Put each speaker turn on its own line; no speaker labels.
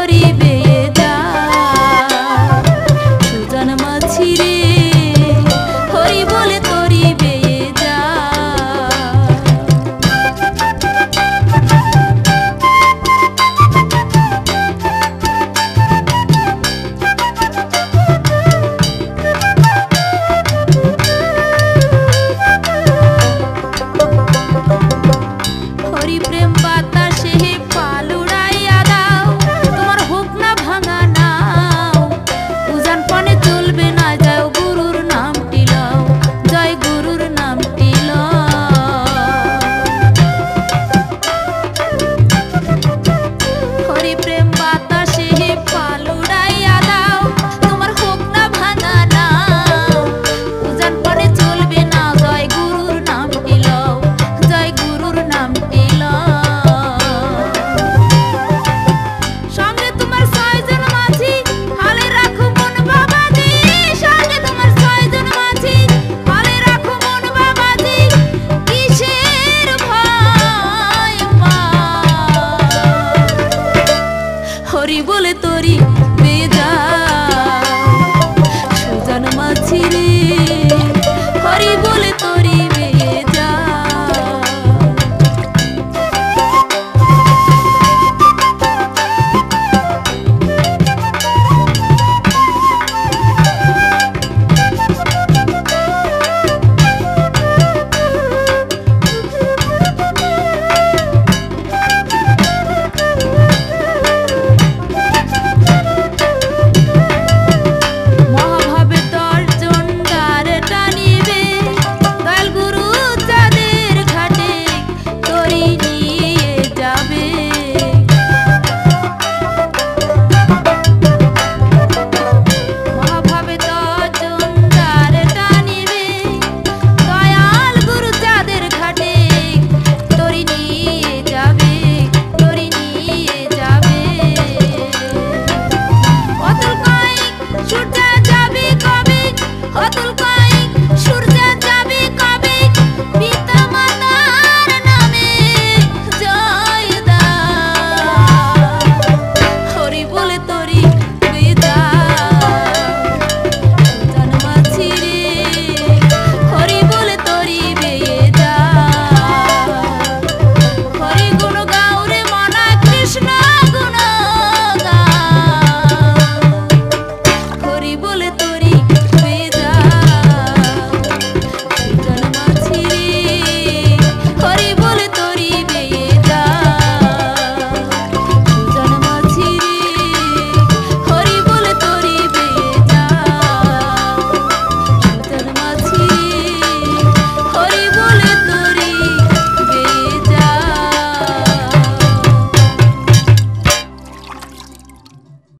তরি বেয়ে যায় সুজান মাঝি রে হরি বলে তরি বেয়ে হরি প্রেম বাতাসে পাল উড়াইয়া দাও তোমার হোক না ভাঙা নাও উজান পানে চলবে না যাও গুরুর নামটি লও জয় গুরুর নামটি হরি প্রেম বাতাসে পাল উড়াইয়া দাও তোমার হোক না ভাঙা নাও উজান পানে চলবে না জয় গুরুর নামটি লও জয় গুরুর নামটি সঙ্গে তোমার 6 জন মাঝি হালে রাখো মন বাবাজি সঙ্গে তোমার 6 জন মাঝি হালে রাখো মন বাবাজি কিসের ভয় হরি বলে তরি বেয়ে যায়